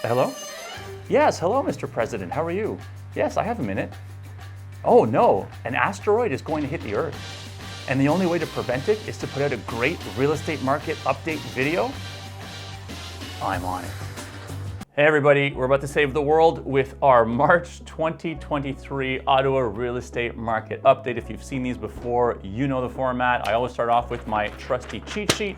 Hello? Yes, hello, Mr. President. How are you? Yes, I have a minute. Oh no, an asteroid is going to hit the Earth. And the only way to prevent it is to put out a great real estate market update video? I'm on it. Hey everybody, we're about to save the world with our March 2023 Ottawa real estate market update. If you've seen these before, you know the format. I always start off with my trusty cheat sheet.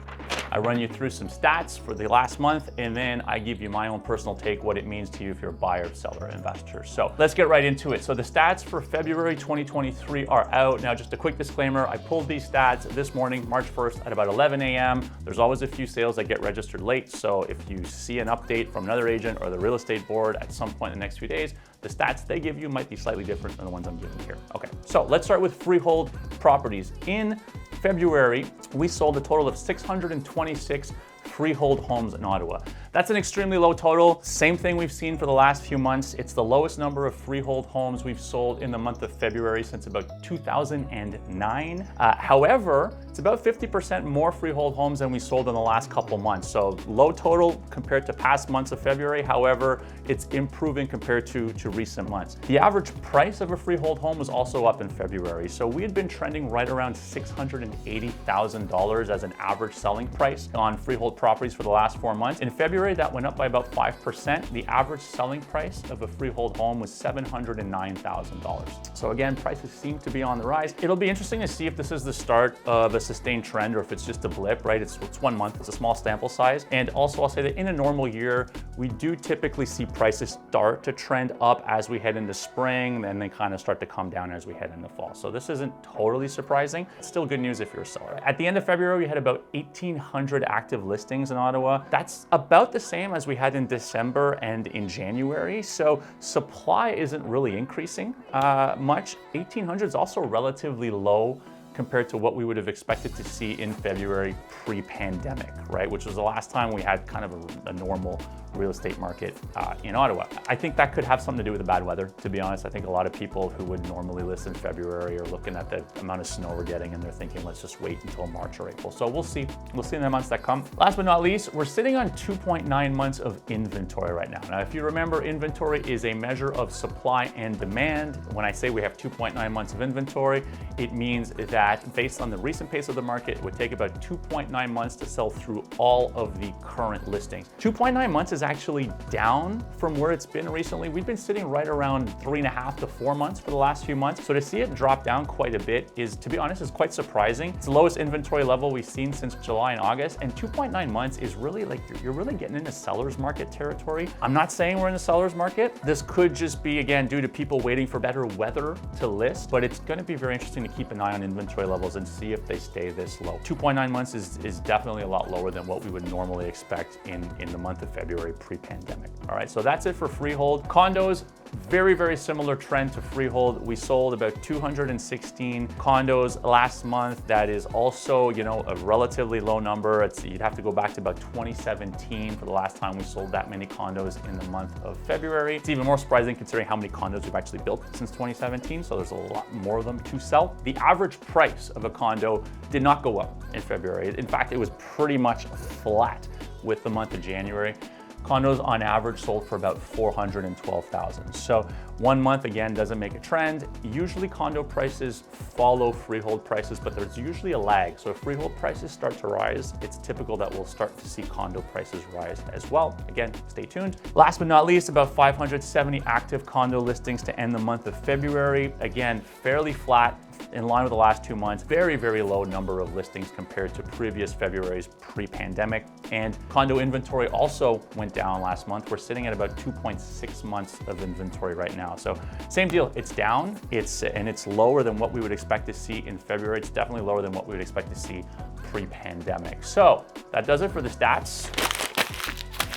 I run you through some stats for the last month, and then I give you my own personal take, what it means to you if you're a buyer, seller, investor. So let's get right into it. So the stats for February 2023 are out. Now, just a quick disclaimer, I pulled these stats this morning, March 1st at about 11 a.m. There's always a few sales that get registered late. So if you see an update from another agent or the real estate board at some point in the next few days, the stats they give you might be slightly different than the ones I'm giving here. Okay, so let's start with freehold properties. In February, we sold a total of 626 freehold homes in Ottawa. That's an extremely low total. Same thing we've seen for the last few months. It's the lowest number of freehold homes we've sold in the month of February since about 2009. However, it's about 50% more freehold homes than we sold in the last couple months. So low total compared to past months of February. However, it's improving compared to recent months. The average price of a freehold home was also up in February. So we had been trending right around $680,000 as an average selling price on freehold properties for the last 4 months. In February, that went up by about 5%. The average selling price of a freehold home was $709,000. So again, prices seem to be on the rise. It'll be interesting to see if this is the start of a sustained trend or if it's just a blip, right? It's 1 month, it's a small sample size. And also I'll say that in a normal year, we do typically see prices start to trend up as we head into spring, then they kind of start to come down as we head into fall. So this isn't totally surprising. It's still good news if you're a seller. At the end of February, we had about 1,800 active listings in Ottawa. That's about the same as we had in December and in January. So supply isn't really increasing much. 1,800 is also relatively low compared to what we would have expected to see in February pre-pandemic, right? Which was the last time we had kind of a normal real estate market in Ottawa. I think that could have something to do with the bad weather, to be honest. I think a lot of people who would normally list in February are looking at the amount of snow we're getting and they're thinking, let's just wait until March or April. So we'll see. We'll see in the months that come. Last but not least, we're sitting on 2.9 months of inventory right now. Now, if you remember, inventory is a measure of supply and demand. When I say we have 2.9 months of inventory, it means that based on the recent pace of the market, it would take about 2.9 months to sell through all of the current listings. 2.9 months is actually down from where it's been recently. We've been sitting right around 3.5 to 4 months for the last few months. So to see it drop down quite a bit is, to be honest, is quite surprising. It's the lowest inventory level we've seen since July and August, and 2.9 months is really like, you're really getting into seller's market territory. I'm not saying we're in the seller's market. This could just be, again, due to people waiting for better weather to list, but it's gonna be very interesting to keep an eye on inventory levels and see if they stay this low. 2.9 months is definitely a lot lower than what we would normally expect in the month of February pre-pandemic. All right, so that's it for freehold. Condos, very, very similar trend to freehold. We sold about 216 condos last month. That is also, you know, a relatively low number. You'd have to go back to about 2017 for the last time we sold that many condos in the month of February. It's even more surprising considering how many condos we've actually built since 2017. So there's a lot more of them to sell. The average price of a condo did not go up in February. In fact, it was pretty much flat with the month of January. Condos on average sold for about $412,000. So 1 month, again, doesn't make a trend. Usually condo prices follow freehold prices, but there's usually a lag. So if freehold prices start to rise, it's typical that we'll start to see condo prices rise as well. Again, stay tuned. Last but not least, about 570 active condo listings to end the month of February. Again, fairly flat, in line with the last 2 months. Very, very low number of listings compared to previous February's pre-pandemic. And condo inventory also went down last month. We're sitting at about 2.6 months of inventory right now. So same deal, it's down, and it's lower than what we would expect to see in February. It's definitely lower than what we would expect to see pre-pandemic. So that does it for the stats.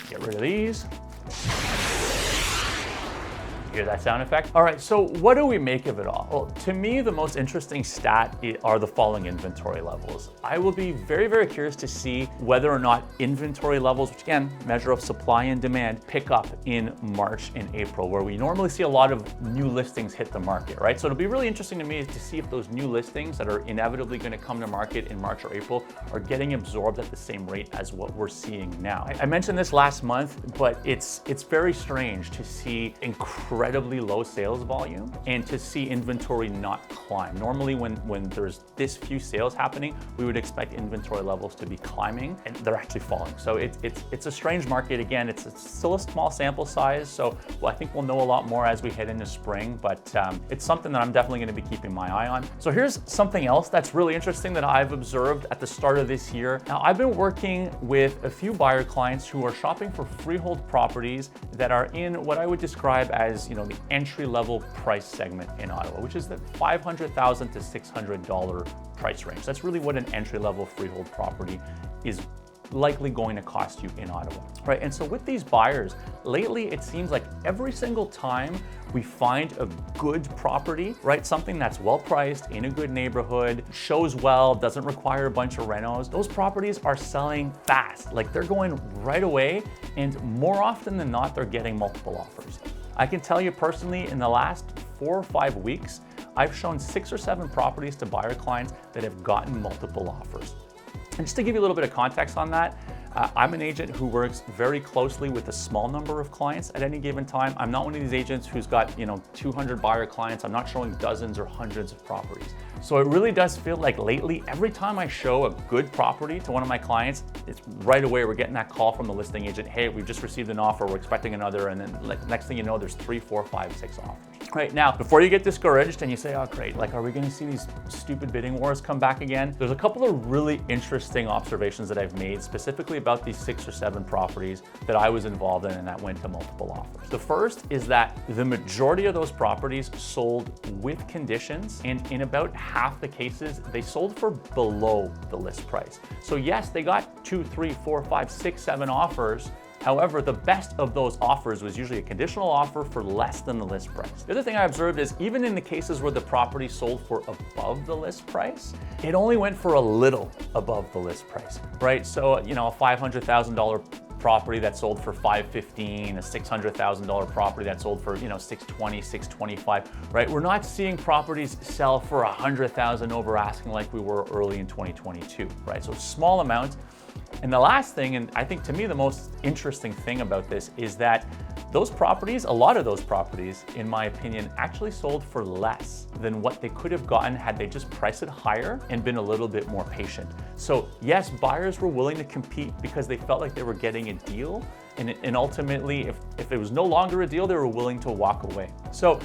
Get rid of these. Hear that sound effect? All right, so what do we make of it all? Well, to me, the most interesting stat are the following inventory levels. I will be very, very curious to see whether or not inventory levels, which again, measure of supply and demand, pick up in March and April, where we normally see a lot of new listings hit the market, right? So it'll be really interesting to me to see if those new listings that are inevitably going to come to market in March or April are getting absorbed at the same rate as what we're seeing now. I mentioned this last month, but it's very strange to see incredibly low sales volume and to see inventory not climb. Normally when there's this few sales happening, we would expect inventory levels to be climbing, and they're actually falling. So it's a strange market. Again, it's still a small sample size, so I think we'll know a lot more as we head into spring, but it's something that I'm definitely going to be keeping my eye on. So here's something else that's really interesting that I've observed at the start of this year. Now, I've been working with a few buyer clients who are shopping for freehold properties that are in what I would describe as, the entry-level price segment in Ottawa, which is the $500,000 to $600 price range. That's really what an entry-level freehold property is likely going to cost you in Ottawa, right? And so with these buyers, lately it seems like every single time we find a good property, right? Something that's well priced, in a good neighborhood, shows well, doesn't require a bunch of renos, those properties are selling fast. Like they're going right away, and more often than not, they're getting multiple offers. I can tell you personally, in the last 4 or 5 weeks, I've shown 6 or 7 properties to buyer clients that have gotten multiple offers. And just to give you a little bit of context on that, I'm an agent who works very closely with a small number of clients at any given time. I'm not one of these agents who's got 200 buyer clients. I'm not showing dozens or hundreds of properties. So it really does feel like lately, every time I show a good property to one of my clients, it's right away we're getting that call from the listing agent, hey, we've just received an offer, we're expecting another, and then next thing you know, there's 3, 4, 5, 6 offers. Right now, before you get discouraged and you say, oh great, are we gonna see these stupid bidding wars come back again? There's a couple of really interesting observations that I've made specifically about these 6 or 7 properties that I was involved in and that went to multiple offers. The first is that the majority of those properties sold with conditions, and in about half the cases, they sold for below the list price. So yes, they got 2, 3, 4, 5, 6, 7 offers. However, the best of those offers was usually a conditional offer for less than the list price. The other thing I observed is even in the cases where the property sold for above the list price, it only went for a little above the list price, right? So, a $500,000 property that sold for $515,000, a $600,000 property that sold for $620,000, $625,000, right? We're not seeing properties sell for $100,000 over asking like we were early in 2022, right? So small amounts. And the last thing, and I think to me the most interesting thing about this, is that those properties, a lot of those properties, in my opinion, actually sold for less than what they could have gotten had they just priced it higher and been a little bit more patient. So yes, buyers were willing to compete because they felt like they were getting a deal, and ultimately, if it was no longer a deal, they were willing to walk away. So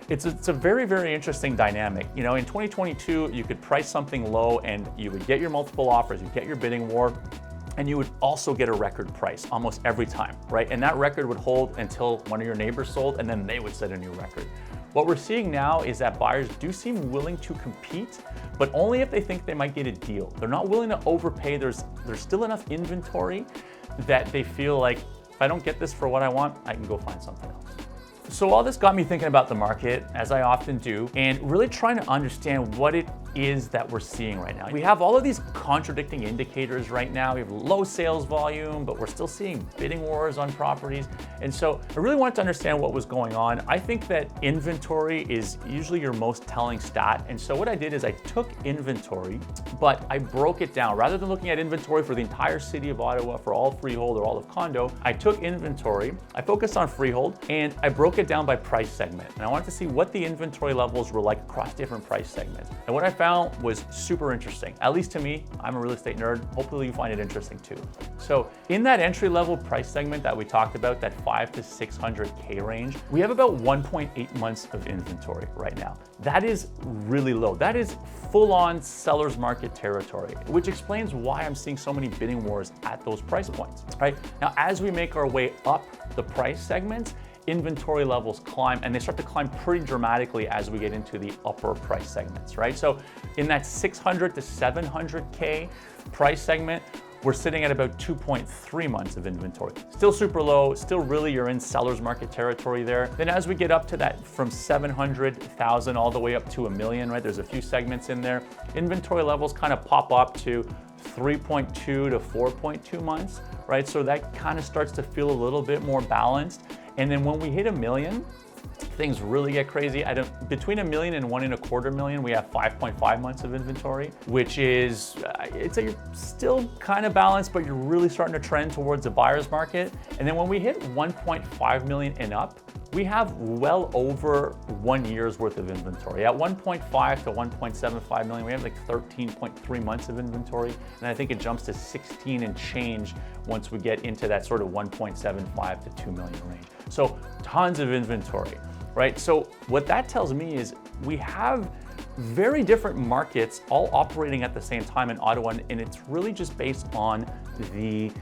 it's a very, very interesting dynamic. In 2022, you could price something low and you would get your multiple offers, you get your bidding war, and you would also get a record price almost every time, right? And that record would hold until one of your neighbors sold, and then they would set a new record. What we're seeing now is that buyers do seem willing to compete, but only if they think they might get a deal. They're not willing to overpay. There's still enough inventory that they feel like, if I don't get this for what I want, I can go find something else. So all this got me thinking about the market, as I often do, and really trying to understand what it is that we're seeing right now. We have all of these contradicting indicators right now. We have low sales volume, but we're still seeing bidding wars on properties. And so I really wanted to understand what was going on. I think that inventory is usually your most telling stat. And so what I did is I took inventory, but I broke it down. Rather than looking at inventory for the entire city of Ottawa, for all freehold or all of condo, I took inventory, I focused on freehold, and I broke it down by price segment. And I wanted to see what the inventory levels were like across different price segments. And what I found was super interesting. At least to me, I'm a real estate nerd. Hopefully you find it interesting too. So in that entry-level price segment that we talked about, that 5 to 600K range, we have about 1.8 months of inventory right now. That is really low. That is full-on seller's market territory, which explains why I'm seeing so many bidding wars at those price points, right? Now, as we make our way up the price segments, inventory levels climb, and they start to climb pretty dramatically as we get into the upper price segments, right? So in that 600 to 700K price segment, we're sitting at about 2.3 months of inventory. Still super low, still really you're in seller's market territory there. Then as we get up to that from 700,000 all the way up to 1 million, right? There's a few segments in there. Inventory levels kind of pop up to 3.2 to 4.2 months, right? So that kind of starts to feel a little bit more balanced. And then when we hit 1 million, things really get crazy. Between 1 million and 1.25 million, we have 5.5 months of inventory, which is, it's you're still kind of balanced, but you're really starting to trend towards a buyer's market. And then when we hit 1.5 million and up, we have well over 1 year's worth of inventory. At 1.5 to 1.75 million, we have like 13.3 months of inventory. And I think it jumps to 16 and change once we get into that sort of 1.75 to 2 million range. So tons of inventory, right? So what that tells me is we have very different markets all operating at the same time in Ottawa, and it's really just based on the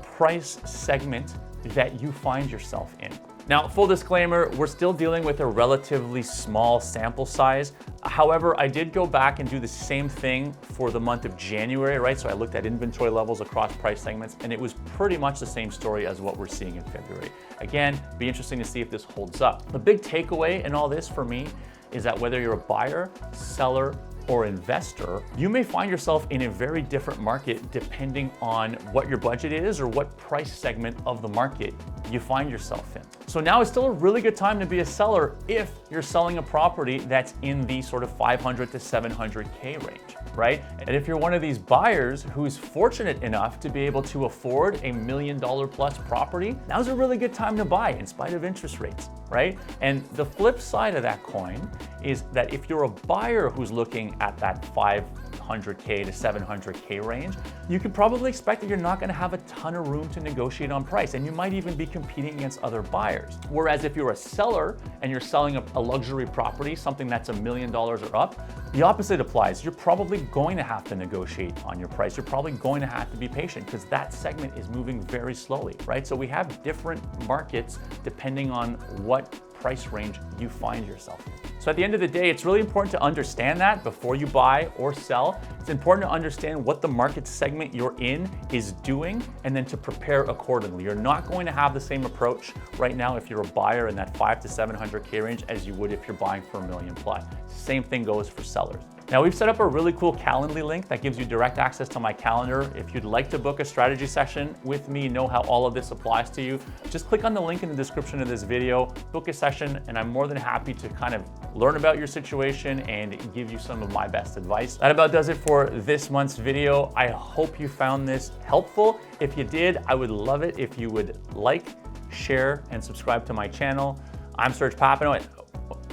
price segment that you find yourself in. Now, full disclaimer, we're still dealing with a relatively small sample size. However, I did go back and do the same thing for the month of January, right? So I looked at inventory levels across price segments, and it was pretty much the same story as what we're seeing in February. Again, be interesting to see if this holds up. The big takeaway in all this for me is that whether you're a buyer, seller, or investor, you may find yourself in a very different market depending on what your budget is or what price segment of the market you find yourself in. So now is still a really good time to be a seller if you're selling a property that's in the sort of 500 to 700K range, right? And if you're one of these buyers who's fortunate enough to be able to afford a $1 million plus property, now's a really good time to buy in spite of interest rates, right? And the flip side of that coin is that if you're a buyer who's looking at that 500K to 700K range, you could probably expect that you're not going to have a ton of room to negotiate on price, and you might even be competing against other buyers. Whereas if you're a seller and you're selling a luxury property, something that's $1 million or up, the opposite applies. You're probably going to have to negotiate on your price. You're probably going to have to be patient because that segment is moving very slowly, right? So we have different markets depending on what price range you find yourself in. So at the end of the day, it's really important to understand that before you buy or sell. It's important to understand what the market segment you're in is doing and then to prepare accordingly. You're not going to have the same approach right now if you're a buyer in that 5 to 700K range as you would if you're buying for $1 million plus. Same thing goes for sellers. Now we've set up a really cool Calendly link that gives you direct access to my calendar. If you'd like to book a strategy session with me, know how all of this applies to you, just click on the link in the description of this video, book a session, and I'm more than happy to kind of learn about your situation and give you some of my best advice. That about does it for this month's video. I hope you found this helpful. If you did, I would love it if you would like, share, and subscribe to my channel. I'm Serge Papineau.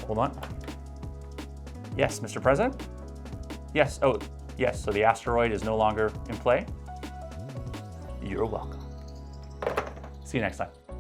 Hold on. Yes, Mr. President? Yes, oh, yes, so the asteroid is no longer in play. You're welcome. See you next time.